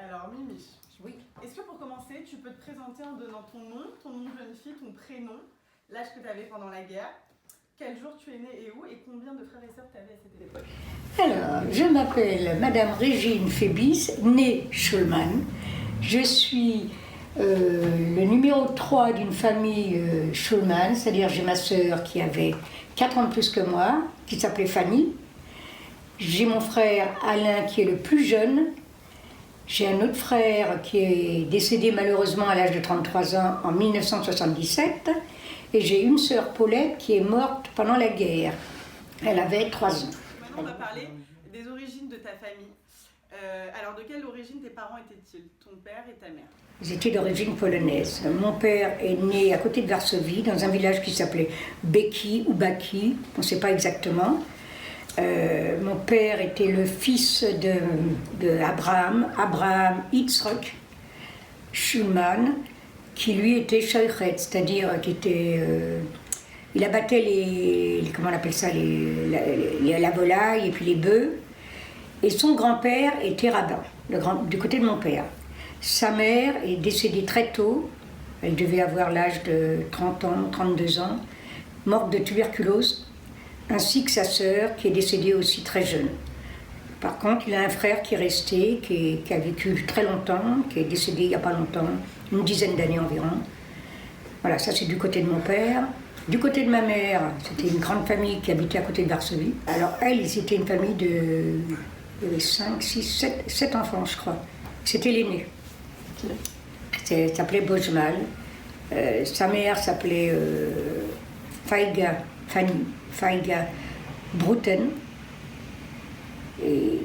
Alors Mimi, Oui. est-ce que pour commencer, tu peux te présenter en donnant ton nom de jeune fille, ton prénom, l'âge que tu avais pendant la guerre, quel jour tu es née et où, et combien de frères et sœurs tu avais à cette époque? Alors, je m'appelle Madame Régine Fébis, née Schulman. Je suis le numéro 3 d'une famille Schulman, c'est-à-dire j'ai ma sœur qui avait 4 ans de plus que moi, qui s'appelait Fanny. J'ai mon frère Alain qui est le plus jeune. J'ai un autre frère qui est décédé malheureusement à l'âge de 33 ans en 1977. Et j'ai une sœur Paulette qui est morte pendant la guerre. Elle avait 3 ans. Maintenant, on va parler des origines de ta famille. Alors, de quelle origine tes parents étaient-ils, ton père et ta mère? Ils étaient d'origine polonaise. Mon père est né à côté de Varsovie, dans un village qui s'appelait Beki ou Baki, on ne sait pas exactement. Mon père était le fils de Abraham Yitzhak Schulman, qui lui était shochet, c'est-à-dire qu'il était, il abattait comment on appelle ça, la volaille et puis les bœufs. Et son grand-père était rabbin, du côté de mon père. Sa mère est décédée très tôt, elle devait avoir l'âge de 30 ans, 32 ans, morte de tuberculose, ainsi que sa sœur qui est décédée aussi très jeune. Par contre, il a un frère qui est resté, qui a vécu très longtemps, qui est décédé il n'y a pas longtemps, une dizaine d'années environ. Voilà, ça c'est du côté de mon père. Du côté de ma mère, c'était une grande famille qui habitait à côté de Varsovie. Alors elle, c'était une famille de 5, 6, 7 enfants, je crois. C'était l'aîné. Elle s'appelait Bojmal. Sa mère s'appelait Faiga Bruten. Et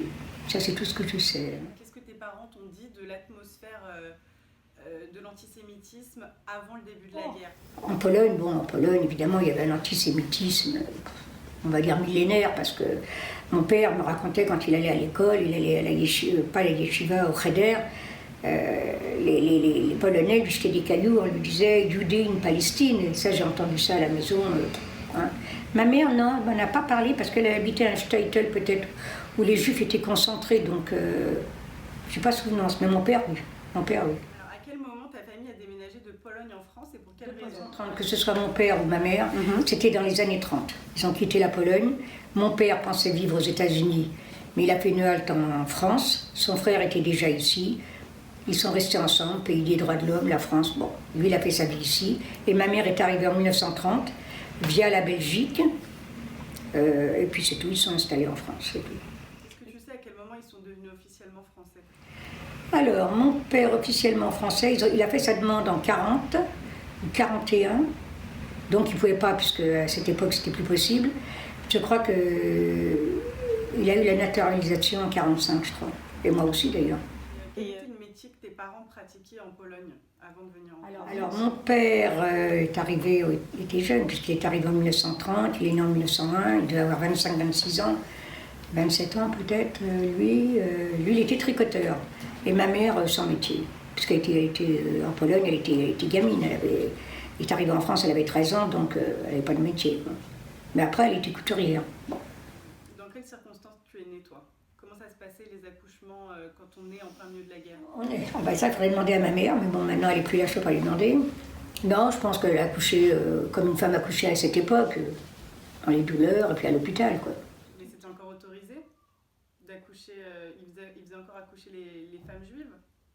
ça, c'est tout ce que je sais. Qu'est-ce que tes parents t'ont dit de l'atmosphère de l'antisémitisme avant le début de la guerre? En Pologne, évidemment, il y avait un antisémitisme, on va dire millénaire, parce que mon père me racontait quand il allait à l'école, il allait à la yeshiva, pas à la yeshiva, au cheder, les Polonais lui jetaient des cailloux, on lui disait « Judée in Palestine », et ça j'ai entendu ça à la maison. Hein. Ma mère, non, elle m'en a pas parlé parce qu'elle habitait à un shtetl peut-être où les Juifs étaient concentrés, donc je n'ai pas souvenance, mais mon père, oui. Alors, à quel moment ta famille a déménagé de Pologne en France et pour quelle raison? Que ce soit mon père ou ma mère, c'était dans les années 30. Ils ont quitté la Pologne. Mon père pensait vivre aux États-Unis, mais il a fait une halte en France. Son frère était déjà ici. Ils sont restés ensemble, pays des droits de l'homme, la France. Bon, lui, il a fait sa vie ici. Et ma mère est arrivée en 1930 via la Belgique. Et puis c'est tout, ils sont installés en France. C'est tout. Est-ce que tu sais à quel moment ils sont devenus officiellement français? Alors, mon père officiellement français, il a fait sa demande en 40 ou 41. Donc il ne pouvait pas, puisque à cette époque c'était plus possible. Je crois qu'il a eu la naturalisation en 45, je crois. Et moi aussi d'ailleurs. Quel était le métier que tes parents pratiquaient en Pologne avant de venir en France? Alors mon père est arrivé, il était jeune, puisqu'il est arrivé en 1930, il est né en 1901, il devait avoir 25-26 ans, 27 ans peut-être. Lui, il était tricoteur. Et ma mère, sans métier, puisqu'elle était en Pologne, elle était gamine. Elle est arrivée en France, elle avait 13 ans, donc elle n'avait pas de métier. Quoi. Mais après, elle était couturière. Bon. Dans quelles circonstances tu es née, toi? Comment ça se passait, les accouchements, quand on est en plein milieu de la guerre? Ça, il faudrait demander à ma mère, mais bon, maintenant, elle n'est plus là, je ne peux pas lui demander. Non, je pense qu'elle a accouché comme une femme accouchait à cette époque, dans les douleurs, et puis à l'hôpital, quoi. Mais c'était encore autorisé d'accoucher, ils faisaient encore accoucher les femmes juives?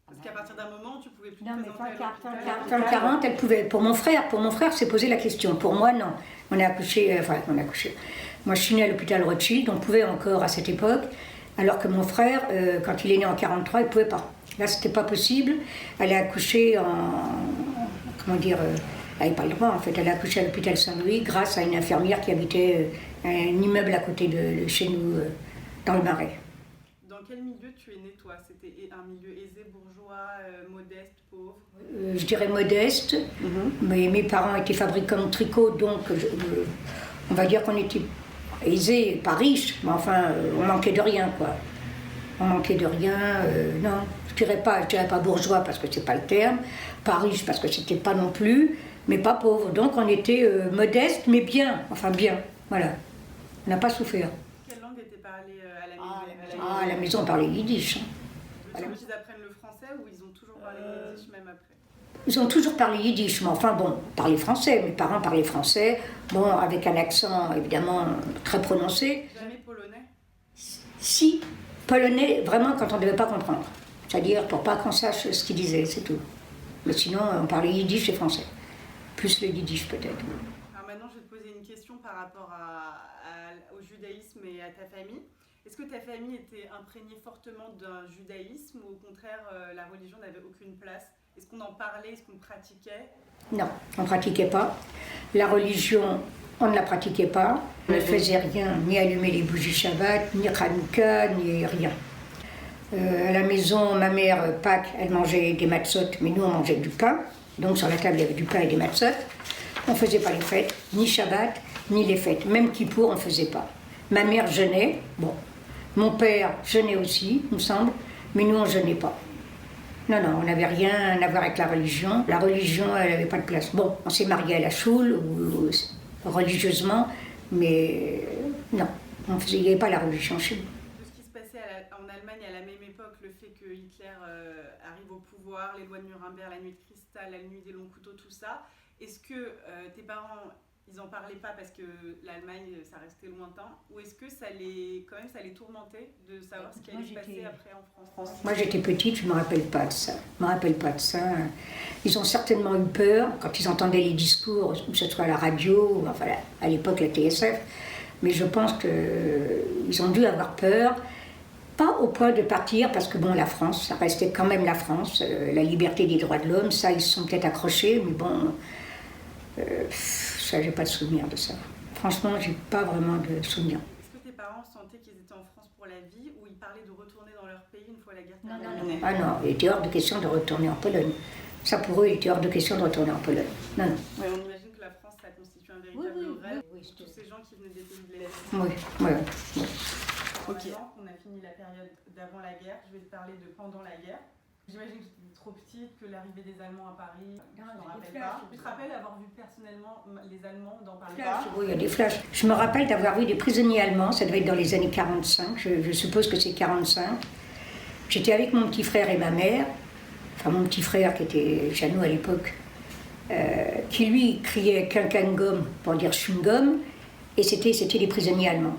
Parce qu'à partir d'un moment, tu pouvais plus te présenter à l'hôpital. Fin 40, elle pouvait. Pour mon frère, s'est posé la question. Pour moi, non. On a accouché. Moi, je suis née à l'hôpital Rothschild, on pouvait encore à cette époque, alors que mon frère, quand il est né en 43, il ne pouvait pas. Là, c'était pas possible. Elle a accouché elle n'avait pas le droit, en fait. Elle a accouché à l'hôpital Saint-Louis grâce à une infirmière qui habitait un immeuble à côté de chez nous, dans le Marais. Dans quel milieu tu es née, toi? C'était un milieu aisé, bourgeois, modeste, pauvre? Je dirais modeste, mais mes parents étaient fabricants de tricot, donc on va dire qu'on était aisés, pas riches, mais enfin, on manquait de rien, quoi. On manquait de rien, non, je dirais pas bourgeois parce que c'est pas le terme, pas riche parce que c'était pas non plus, mais pas pauvre. Donc on était modeste, mais bien, enfin bien, voilà. On n'a pas souffert. Quelle langue était parlée à la maison? À la maison, on parlait yiddish. Tu veux qu'ils apprennent le français ou ils ont toujours parlé yiddish même après? Ils ont toujours parlé yiddish, mais enfin bon, parlaient français. Mes parents parlaient français, bon, avec un accent évidemment très prononcé. Jamais polonais? Si, polonais, vraiment quand on ne devait pas comprendre. C'est-à-dire pour pas qu'on sache ce qu'ils disaient, c'est tout. Mais sinon, on parlait yiddish et français. Plus le yiddish peut-être. Alors maintenant, je vais te poser une question par rapport au judaïsme et à ta famille. Est-ce que ta famille était imprégnée fortement d'un judaïsme ou au contraire, la religion n'avait aucune place? Est-ce qu'on en parlait? Est-ce qu'on pratiquait? Non, on ne pratiquait pas. La religion, on ne la pratiquait pas. On ne faisait rien, ni allumer les bougies Shabbat, ni Hanouka, ni rien. À la maison, ma mère, Pâques, elle mangeait des matzot, mais nous on mangeait du pain. Donc sur la table, il y avait du pain et des matzot. On ne faisait pas les fêtes, ni Shabbat, ni les fêtes. Même Kippour, on ne faisait pas. Ma mère jeûnait, bon. Mon père jeûnait aussi, il me semble, mais nous on ne jeûnait pas. Non, on n'avait rien à voir avec la religion. La religion, elle n'avait pas de place. Bon, on s'est marié à la choule, ou religieusement, mais non, il n'y avait pas la religion chez nous. De ce qui se passait en Allemagne à la même époque, le fait que Hitler arrive au pouvoir, les lois de Nuremberg, la nuit de cristal, la nuit des longs couteaux, tout ça, est-ce que tes parents, ils n'en parlaient pas parce que l'Allemagne, ça restait lointain, ou est-ce que ça les tourmentait de savoir ce qui allait se passer après en France? Moi j'étais petite, je ne me rappelle pas de ça. Ils ont certainement eu peur quand ils entendaient les discours, que ce soit à la radio, enfin à l'époque la TSF, mais je pense qu'ils ont dû avoir peur, pas au point de partir, parce que bon, la France, ça restait quand même la France, la liberté des droits de l'homme, ça ils se sont peut-être accrochés, mais bon, ça j'ai pas de souvenir de ça. Franchement, j'ai pas vraiment de souvenir. Est-ce que tes parents sentaient qu'ils étaient en France pour la vie ou ils parlaient de retourner dans leur pays une fois la guerre terminée? Ah non, il était hors de question de retourner en Pologne. Ça pour eux, il était hors de question de retourner en Pologne. Non. Ouais, on imagine que la France, ça constitue un véritable rêve pour tous ces gens qui venaient des pays de l'Est. Oui. Ok. Maintenant qu'on a fini la période d'avant la guerre, je vais te parler de pendant la guerre. J'imagine que tu étais trop petite, que l'arrivée des Allemands à Paris, je ne me rappelle pas. Tu te rappelles avoir vu personnellement les Allemands dans Paris? Oui, il y a des flashs. Je me rappelle d'avoir vu des prisonniers allemands, ça devait être dans les années 45, je suppose que c'est 45. J'étais avec mon petit frère et ma mère, enfin mon petit frère qui était Jeannot à l'époque, qui lui criait Quinquangum pour dire chewing-gum, et c'était des prisonniers allemands.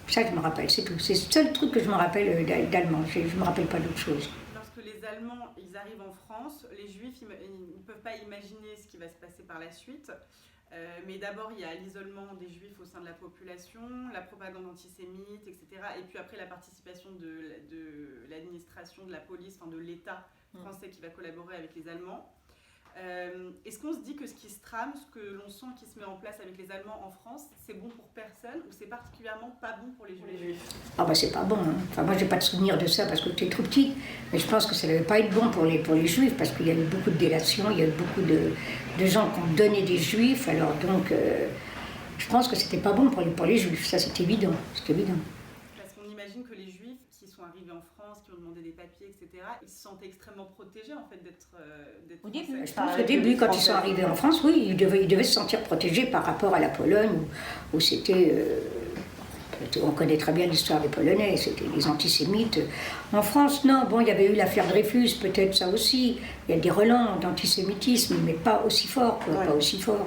Ça, je me rappelle, c'est tout. C'est le seul truc que je me rappelle d'allemand. Je ne me rappelle pas d'autre chose. Lorsque les Allemands ils arrivent en France, les Juifs ils ne peuvent pas imaginer ce qui va se passer par la suite. Mais d'abord, il y a l'isolement des Juifs au sein de la population, la propagande antisémite, etc. Et puis après, la participation de l'administration, de la police, enfin de l'État français qui va collaborer avec les Allemands. Est-ce qu'on se dit que ce qui se trame, ce que l'on sent qui se met en place avec les Allemands en France, c'est bon pour personne ou c'est particulièrement pas bon pour les Juifs? Ah bah c'est pas bon. Hein. Enfin moi j'ai pas de souvenir de ça parce que j'étais trop petite, mais je pense que ça devait pas être bon pour les Juifs parce qu'il y a eu beaucoup de délations, il y a eu beaucoup de gens qui ont donné des Juifs, alors donc je pense que c'était pas bon pour les Juifs, ça c'est évident, Parce qu'on imagine que les Juifs qui sont arrivés en France, qui ont demandé des papiers, etc., ils se sentaient extrêmement protégés en fait d'être au début. Je pense qu'au début, quand ils sont arrivés en France, oui, ils devaient se sentir protégés par rapport à la Pologne, où c'était... on connaît très bien l'histoire des Polonais, c'était les antisémites. En France, non, bon, il y avait eu l'affaire Dreyfus, peut-être ça aussi. Il y a des relents d'antisémitisme, mais pas aussi fort, quoi, pas aussi fort.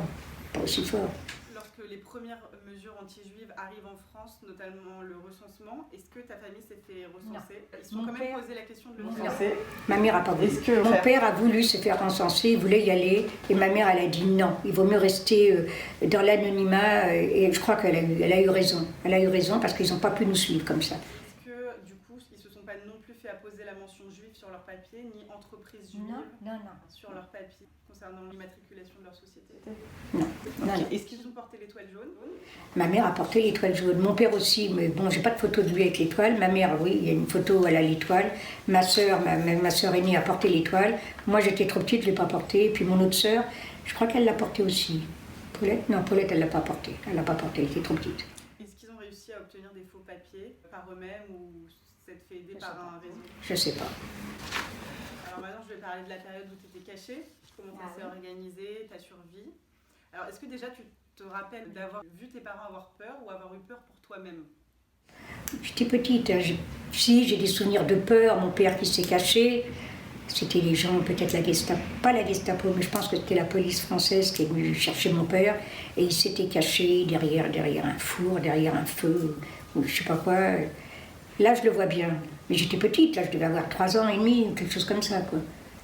Lorsque les premières mesures anti-juives arrivent en France, notamment le recensement, est-ce que ta famille s'est fait recenser? Ils se sont quand même posé la question de le recenser. Ma mère n'a pas voulu. Mon père a voulu se faire recenser, il voulait y aller, et ma mère elle a dit non, il vaut mieux rester dans l'anonymat, et je crois qu'elle a eu raison. Elle a eu raison parce qu'ils n'ont pas pu nous suivre comme ça. Est-ce que du coup, ils se sont pas non plus fait apposer la mention juive sur leur papier, ni entreprise juive sur leur papier concernant l'immatriculation de leur société? Non. Est-ce qu'ils ont porté l'étoile jaune? Ma mère a porté l'étoile jaune, mon père aussi, mais bon, j'ai pas de photo de lui avec l'étoile. Ma mère, oui, il y a une photo, elle a l'étoile. Ma sœur aînée a porté l'étoile. Moi, j'étais trop petite, je l'ai pas portée. Et puis mon autre sœur, je crois qu'elle l'a portée aussi. Paulette, elle l'a pas portée. Elle était trop petite. Est-ce qu'ils ont réussi à obtenir des faux papiers par eux-mêmes ou s'être fait aider par un réseau? Je sais pas. Alors maintenant, je vais parler de la période où tu étais cachée, comment ça s'est organisé, ta survie. Alors, est-ce que déjà tu te rappelles d'avoir vu tes parents avoir peur ou avoir eu peur pour toi-même? J'étais petite, Si, j'ai des souvenirs de peur, mon père qui s'est caché. C'était les gens, peut-être la Gestapo, pas la Gestapo, mais je pense que c'était la police française qui est venue chercher mon père. Et il s'était caché derrière un four, derrière un feu, ou je sais pas quoi. Là, je le vois bien. Mais j'étais petite, là, je devais avoir 3 ans et demi, ou quelque chose comme ça, quoi.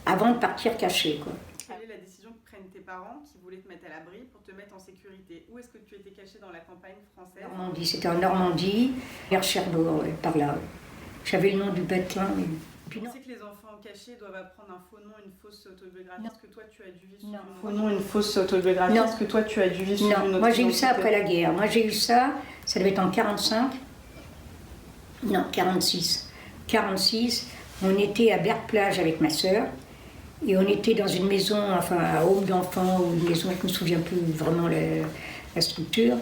Avant de partir caché, quoi. Quelle est la décision que prennent tes parents qui voulaient te mettre à l'abri pour te mettre en sécurité? Où est-ce que tu étais caché dans la campagne française? Normandie, c'était en Normandie, vers Cherbourg, ouais, par là. Ouais. J'avais le nom du bâtiment, mais... Tu sais que les enfants cachés doivent apprendre un faux nom, une fausse autobiographie. Non. Est-ce que toi tu as dû vivre Non. un faux nom, une fausse autobiographie? Non. Est-ce que toi tu as dû vivre une Non, autre moi j'ai eu ça identité? après la guerre. Moi j'ai eu ça, ça devait être en 45. Non, 46. 46, on était à Berck-Plage avec ma sœur. Et on était dans une maison, enfin à home d'enfants, ou une maison, je ne me souviens plus vraiment la structure.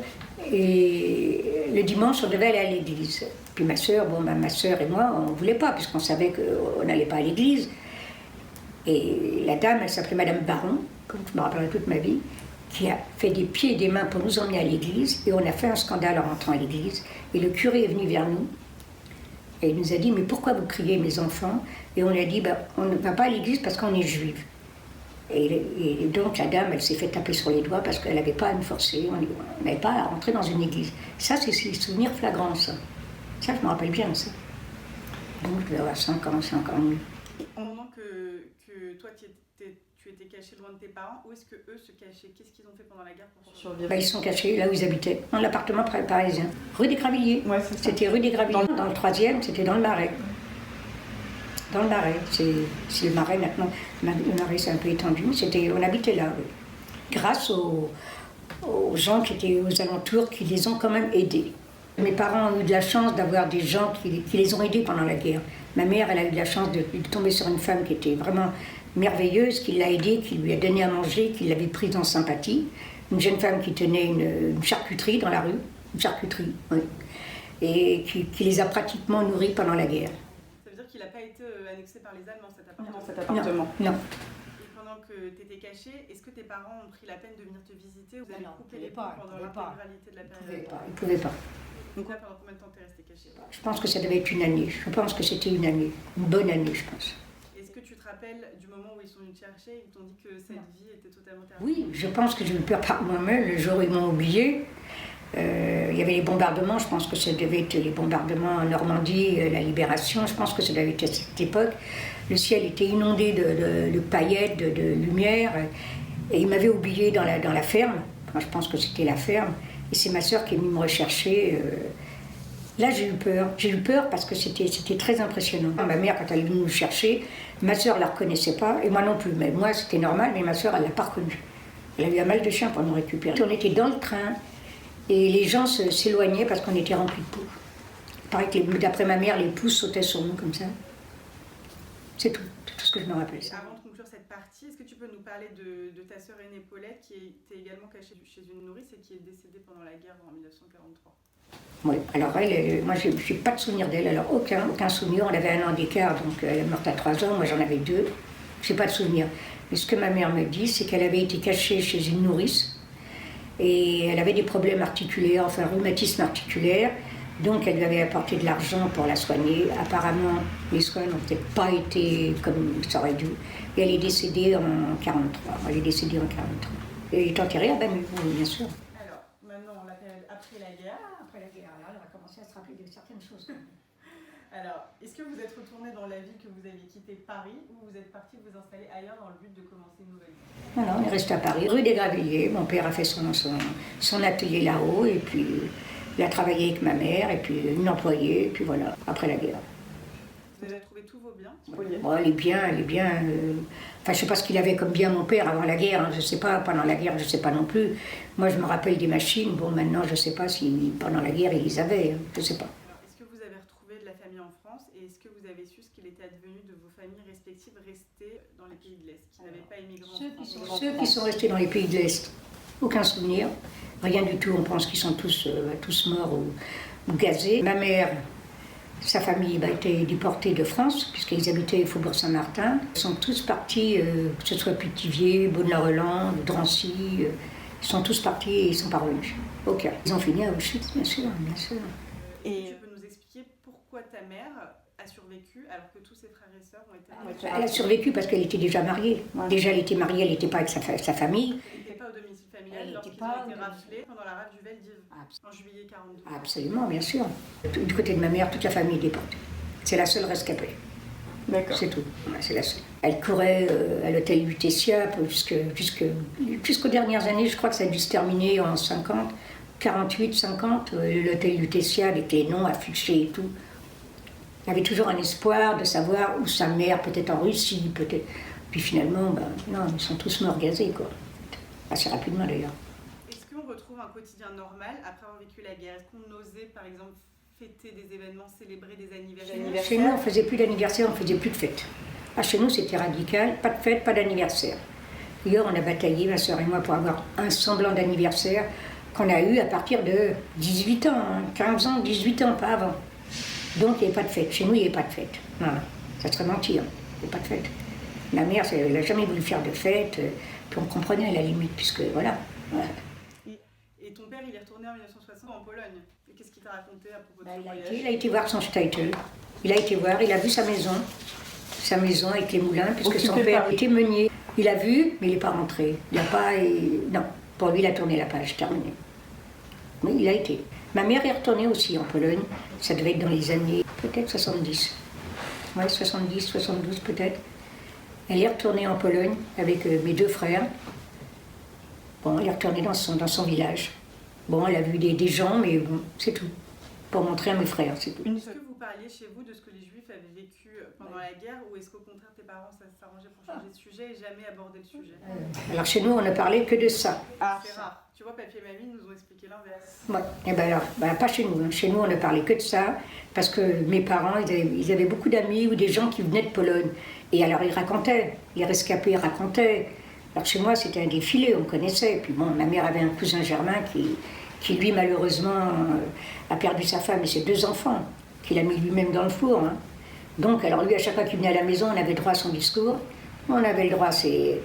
Et le dimanche, on devait aller à l'église. Puis ma sœur, ma sœur et moi, on ne voulait pas, puisqu'on savait qu'on n'allait pas à l'église. Et la dame, elle s'appelait Madame Baron, comme je me rappellerai toute ma vie, qui a fait des pieds et des mains pour nous emmener à l'église. Et on a fait un scandale en rentrant à l'église. Et le curé est venu vers nous. Et il nous a dit, mais pourquoi vous criez, mes enfants? Et on a dit, on ne va pas à l'église parce qu'on est juive. Et donc la dame, elle s'est fait taper sur les doigts parce qu'elle n'avait pas à nous forcer, on n'avait pas à rentrer dans une église. Ça, c'est des souvenirs flagrants, ça. Ça, je me rappelle bien, ça. Donc je devais avoir 5 ans, 5 ans. Au moment que toi tu étais caché loin de tes parents, où est-ce que eux se cachaient? Qu'est-ce qu'ils ont fait pendant la guerre pour survivre? Ils sont cachés là où ils habitaient, dans l'appartement parisien, rue des Gravilliers. Ouais, c'est ça. C'était rue des Gravilliers. Dans le 3e, c'était dans le Marais. Dans le Marais, c'est le Marais maintenant. Le Marais, c'est un peu étendu. On habitait là, oui. Grâce aux gens qui étaient aux alentours, qui les ont quand même aidés. Mes parents ont eu de la chance d'avoir des gens qui les ont aidés pendant la guerre. Ma mère, elle a eu de la chance de tomber sur une femme qui était vraiment merveilleuse, qui l'a aidée, qui lui a donné à manger, qui l'avait prise en sympathie. Une jeune femme qui tenait une charcuterie dans la rue, une charcuterie, oui. Et qui les a pratiquement nourris pendant la guerre. Ça veut dire qu'il n'a pas été annexé par les Allemands, cet appartement? Non. Et pendant que tu étais caché, est-ce que tes parents ont pris la peine de venir te visiter ou vous avez coupé les ponts pendant l'intégralité de la période? Ils ne pouvaient pas. Donc là, pendant combien de temps t'es resté caché? Je pense que ça devait être une année. Je pense que c'était une année. Une bonne année, je pense. Est-ce que tu te rappelles du moment où ils sont venus te chercher et ils t'ont dit que cette vie était totalement terminée? Oui, je pense que j'ai eu peur par moi-même. Le jour où ils m'ont oublié, il y avait les bombardements. Je pense que ça devait être les bombardements en Normandie, la Libération. Je pense que ça devait être à cette époque. Le ciel était inondé de paillettes, de lumière. Et ils m'avaient oublié dans la ferme. Enfin, je pense que c'était la ferme. Et c'est ma sœur qui est venue me rechercher. Là, j'ai eu peur. J'ai eu peur parce que c'était très impressionnant. Ma mère, quand elle est venue nous chercher, ma sœur ne la reconnaissait pas, et moi non plus. Mais moi, c'était normal, mais ma sœur, elle ne l'a pas reconnue. Elle a eu un mal de chien pour nous récupérer. On était dans le train, et les gens s'éloignaient parce qu'on était remplis de poux. Il paraît que, d'après ma mère, les poux sautaient sur nous comme ça. C'est tout ce que je me rappelle. Ça. Avant de conclure cette partie, est-ce que tu peux nous parler de ta sœur aînée Paulette, qui était également cachée chez une nourrice et qui est décédée pendant la guerre en 1943? Oui, alors moi je n'ai pas de souvenir d'elle, alors aucun souvenir. On avait un an d'écart, donc elle est morte à 3 ans, moi j'en avais 2. Je n'ai pas de souvenir. Mais ce que ma mère me dit, c'est qu'elle avait été cachée chez une nourrice et elle avait des problèmes articulaires, enfin rhumatisme articulaire. Donc elle lui avait apporté de l'argent pour la soigner. Apparemment, les soins n'ont peut-être pas été comme ça aurait dû. Et elle est décédée en 1943. Elle est décédée en 1943. Et elle est enterrée à Banu, oui, bien sûr. Alors, maintenant, on l'appelle après la guerre. Après la guerre, là, on a commencé à se rappeler de certaines choses. Alors, est-ce que vous êtes retourné dans la ville que vous avez quitté Paris ou vous êtes parti vous installer ailleurs dans le but de commencer une nouvelle vie? Non, on est resté à Paris, rue des Gravilliers. Mon père a fait son atelier là-haut et puis il a travaillé avec ma mère et puis une employée et puis voilà, après la guerre. Vous avez trouvé tous vos biens? Bon, les biens. Enfin, je sais pas ce qu'il avait comme bien mon père avant la guerre, hein, je sais pas, pendant la guerre, je sais pas non plus. Moi, je me rappelle des machines, bon, maintenant, je sais pas si pendant la guerre, ils les avaient, hein, je sais pas. Alors, est-ce que vous avez retrouvé de la famille en France et est-ce que vous avez su ce qu'il était advenu de vos familles respectives restées dans les pays de l'Est, qui n'avaient pas émigré en France? Ceux qui sont restés dans les pays de l'Est, aucun souvenir, rien du tout, on pense qu'ils sont tous morts ou gazés. Ma mère, sa famille a été déportée de France, puisqu'ils habitaient au Faubourg Saint-Martin. Ils sont tous partis, que ce soit Pithiviers, Beaune-la-Rolande, Drancy, ils sont tous partis et ils ne sont pas revenus. Aucun. Ils ont fini à Auschwitz, bien sûr, bien sûr. Et tu peux nous expliquer pourquoi ta mère a survécu alors que tous ses frères et sœurs ont été... Elle a survécu parce qu'elle était déjà mariée. Ouais. Déjà, elle était mariée, elle n'était pas avec sa famille. Elle n'était pas au domicile familial lorsqu'ils ont été raflés pendant la rafle du Veldiv, en juillet 42. Absolument, bien sûr. Du côté de ma mère, toute la famille est déportée. C'est la seule rescapée. D'accord. C'est tout. Ouais, c'est la seule. Elle courait à l'hôtel Lutetia jusqu'aux dernières années. Je crois que ça a dû se terminer en 50, 48, 50. L'hôtel Lutetia avec les noms affichés et tout. Elle avait toujours un espoir de savoir où sa mère, peut-être en Russie, peut-être. Puis finalement, non, ils sont tous morts gazés, quoi. Assez rapidement d'ailleurs. Est-ce qu'on retrouve un quotidien normal après avoir vécu la guerre? Est-ce qu'on osait, par exemple, fêter des événements, célébrer des anniversaires? Chez nous, on ne faisait plus d'anniversaire, on ne faisait plus de fêtes. Chez nous, c'était radical, pas de fête, pas d'anniversaire. D'ailleurs, on a bataillé, ma soeur et moi, pour avoir un semblant d'anniversaire qu'on a eu à partir de 18 ans, 15 ans, 18 ans, pas avant. Donc, il n'y avait pas de fête. Chez nous, il n'y avait pas de fête. Voilà. Ça serait mentir. Il n'y avait pas de fête. Ma mère, elle n'a jamais voulu faire de fête. Puis on comprenait à la limite, puisque voilà. Et ton père, il est retourné en 1960 en Pologne. Et qu'est-ce qu'il t'a raconté à propos de son voyage? Il a été voir son shtetl. Il a été voir, il a vu sa maison avec les moulins, puisque son père était meunier. Il a vu, mais il n'est pas rentré. Il n'a pas... Non, pour lui, il a tourné la page, terminé. Oui, il a été. Ma mère est retournée aussi en Pologne. Ça devait être dans les années, peut-être 70. Oui, 70, 72 peut-être. Elle est retournée en Pologne avec mes deux frères. Bon, elle est retournée dans son village. Bon, elle a vu des gens, mais bon, c'est tout. Pour montrer à mes frères, c'est tout. Est-ce que vous parliez chez vous de ce que les Juifs avaient vécu pendant la guerre, ou est-ce qu'au contraire tes parents s'arrangeaient pour changer de sujet et jamais aborder le sujet? Alors chez nous, on ne parlait que de ça. C'est rare. Tu vois, papy et mamie nous ont expliqué l'inverse. Ouais. Et ben alors, pas chez nous. Chez nous, on ne parlait que de ça, parce que mes parents, ils avaient beaucoup d'amis ou des gens qui venaient de Pologne. Et alors, ils racontaient, les rescapés racontaient. Alors chez moi, c'était un défilé, on connaissait. Puis bon, ma mère avait un cousin germain qui lui, malheureusement, a perdu sa femme et ses deux enfants, qu'il a mis lui-même dans le four. Hein. Donc, alors lui, à chaque fois qu'il venait à la maison, on avait droit à son discours. On avait le droit à ses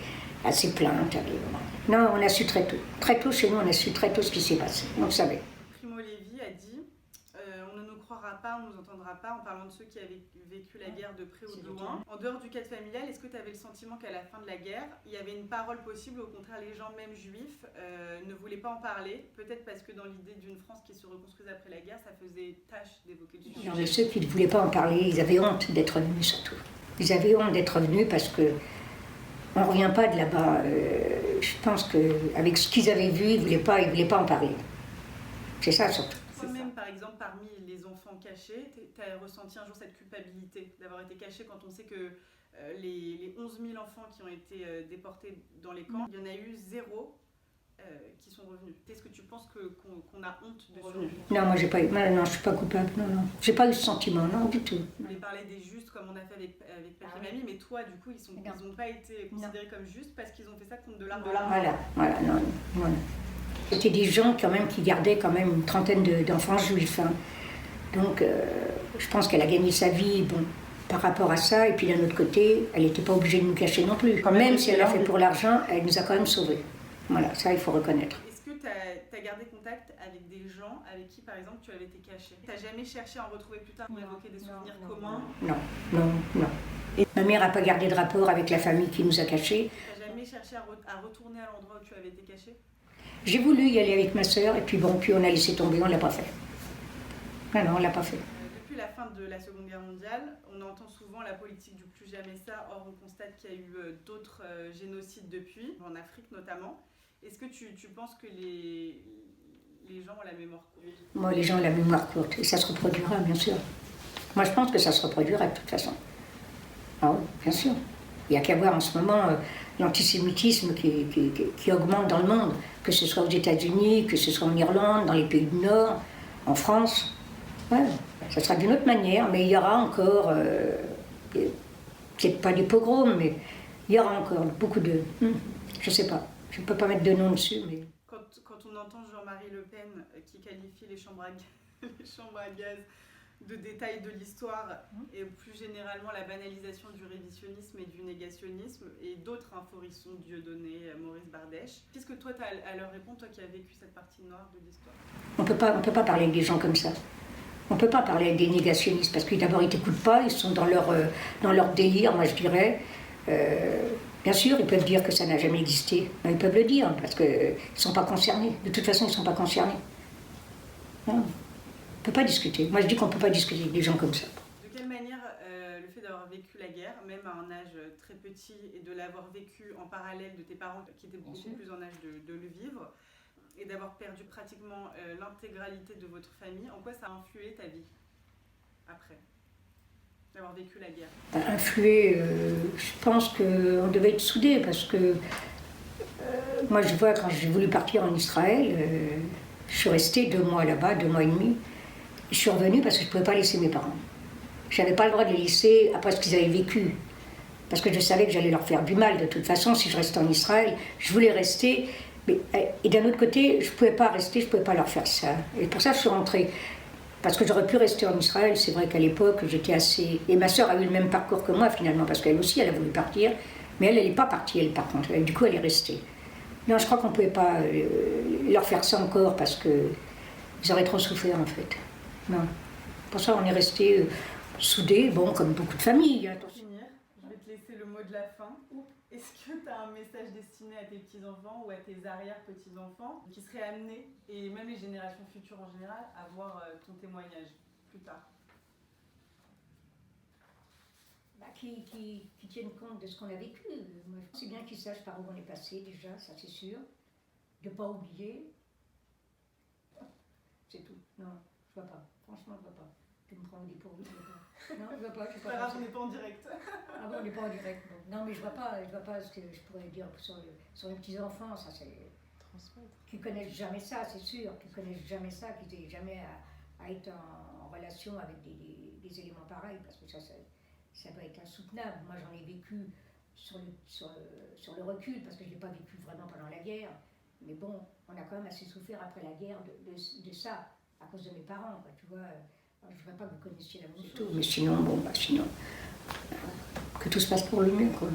plaintes. Non, on a su très tôt. Très tôt, chez nous, on a su très tôt ce qui s'est passé. On savait. Primo Levi a dit on ne nous croira pas, on ne nous entendra pas en parlant de ceux qui avaient vécu la guerre de près ou de loin. En dehors du cadre familial, est-ce que tu avais le sentiment qu'à la fin de la guerre, il y avait une parole possible, au contraire les gens même juifs ne voulaient pas en parler, peut-être parce que dans l'idée d'une France qui se reconstruisait après la guerre, ça faisait tâche d'évoquer le sujet. Mais ceux qui ne voulaient pas en parler, ils avaient honte d'être venus surtout. Ils avaient honte d'être venus parce que on ne revient pas de là-bas. Je pense qu'avec ce qu'ils avaient vu, ils ne voulaient pas en parler. C'est ça surtout. Toi-même, par exemple, parmi les enfants cachés, tu as ressenti un jour cette culpabilité d'avoir été caché quand on sait que les 11 000 enfants qui ont été déportés dans les camps, il y en a eu 0 qui sont revenus. Est-ce que tu penses qu'on a honte de survivre? Non, moi j'ai pas eu. Non, je suis pas coupable. Non. J'ai pas eu ce sentiment, non, du tout. On voulait parler des justes comme on a fait avec Papy et Mamie, mais toi, du coup, ils n'ont pas été considérés comme justes parce qu'ils ont fait ça contre de l'argent. Voilà, non. C'était des gens quand même qui gardaient quand même une trentaine d'enfants juifs. Hein. Donc, je pense qu'elle a gagné sa vie, bon, par rapport à ça. Et puis d'un autre côté, elle n'était pas obligée de nous cacher non plus. Même si elle l'a fait pour l'argent, elle nous a quand même sauvés. Voilà, ça il faut reconnaître. Est-ce que tu as gardé contact avec des gens avec qui, par exemple, tu avais été caché? Tu n'as jamais cherché à en retrouver plus tard pour évoquer des souvenirs communs? Non. Et ma mère n'a pas gardé de rapport avec la famille qui nous a cachés. Tu n'as jamais cherché à retourner à l'endroit où tu avais été caché? J'ai voulu y aller avec ma sœur, et puis puis on a laissé tomber, on ne l'a pas fait. Non, on ne l'a pas fait. Depuis la fin de la Seconde Guerre mondiale, on entend souvent la politique du plus jamais ça, or on constate qu'il y a eu d'autres génocides depuis, en Afrique notamment. Est-ce que tu penses que les gens ont la mémoire courte? Moi, les gens ont la mémoire courte, et ça se reproduira, bien sûr. Moi, je pense que ça se reproduira de toute façon. Ah oui, bien sûr. Il n'y a qu'à voir en ce moment l'antisémitisme qui augmente dans le monde, que ce soit aux États-Unis, que ce soit en Irlande, dans les pays du Nord, en France. Ouais, ça sera d'une autre manière, mais il y aura encore, peut-être pas des pogroms, mais il y aura encore beaucoup de... je ne sais pas, je ne peux pas mettre de nom dessus, mais... Quand on entend Jean-Marie Le Pen qui qualifie les chambres à gaz de détails de l'histoire et plus généralement la banalisation du révisionnisme et du négationnisme et d'autres Forisson, Dieudonné, Maurice Bardèche. Qu'est-ce que toi tu as à leur répondre, toi qui as vécu cette partie noire de l'histoire? On peut pas parler des gens comme ça. On ne peut pas parler des négationnistes parce que d'abord ils ne t'écoutent pas, ils sont dans leur délire, moi je dirais. Bien sûr, ils peuvent dire que ça n'a jamais existé. Ils peuvent le dire parce qu'ils ne sont pas concernés. De toute façon, ils ne sont pas concernés. Non, on ne peut pas discuter. Moi je dis qu'on ne peut pas discuter avec des gens comme ça. De quelle manière le fait d'avoir vécu la guerre, même à un âge très petit, et de l'avoir vécu en parallèle de tes parents qui étaient beaucoup plus en âge de le vivre, et d'avoir perdu pratiquement l'intégralité de votre famille, en quoi ça a influé ta vie après d'avoir vécu la guerre? Influé, je pense qu'on devait être soudés parce que moi je vois quand j'ai voulu partir en Israël, je suis restée 2 mois là-bas, 2 mois et demi. Je suis revenue parce que je ne pouvais pas laisser mes parents. Je n'avais pas le droit de les laisser après ce qu'ils avaient vécu. Parce que je savais que j'allais leur faire du mal de toute façon si je restais en Israël. Je voulais rester. Mais, et d'un autre côté, je ne pouvais pas rester, je ne pouvais pas leur faire ça. Et pour ça, je suis rentrée. Parce que j'aurais pu rester en Israël. C'est vrai qu'à l'époque, j'étais assez... Et ma sœur a eu le même parcours que moi, finalement, parce qu'elle aussi, elle a voulu partir. Mais elle n'est pas partie, elle, par contre. Du coup, elle est restée. Non, je crois qu'on ne pouvait pas leur faire ça encore, parce qu'ils auraient trop souffert, en fait. Non. Pour ça, on est restés soudés, bon, comme beaucoup de familles. Pour finir, je vais te laisser le mot de la fin. Est-ce que tu as un message destiné à tes petits-enfants ou à tes arrière-petits-enfants qui seraient amenés, et même les générations futures en général, à voir ton témoignage plus tard? Qui tiennent compte de ce qu'on a vécu. Moi, c'est bien qu'ils sachent par où on est passé déjà, ça c'est sûr. De ne pas oublier. C'est tout. Non, je ne vois pas. Franchement, je ne vois pas. Tu me prends au dépourvu, je ne vois pas. Non, je ne vois pas. C'est pas grave, on n'est pas en direct. Ah bon, on n'est pas en direct. Bon. Non, mais je ne vois pas ce que je pourrais dire sur les petits-enfants. Ça, c'est... Transmettre. Qui ne connaissent jamais ça, c'est sûr. Qui ne connaissent jamais ça, qui n'aient jamais à être en relation avec des éléments pareils. Parce que ça va être insoutenable. Moi, j'en ai vécu sur le recul, parce que je ne l'ai pas vécu vraiment pendant la guerre. Mais bon, on a quand même assez souffert après la guerre de ça, à cause de mes parents, quoi, tu vois. Je ne veux pas que vous connaissiez la même chose. Mais sinon, que tout se passe pour le mieux, quoi.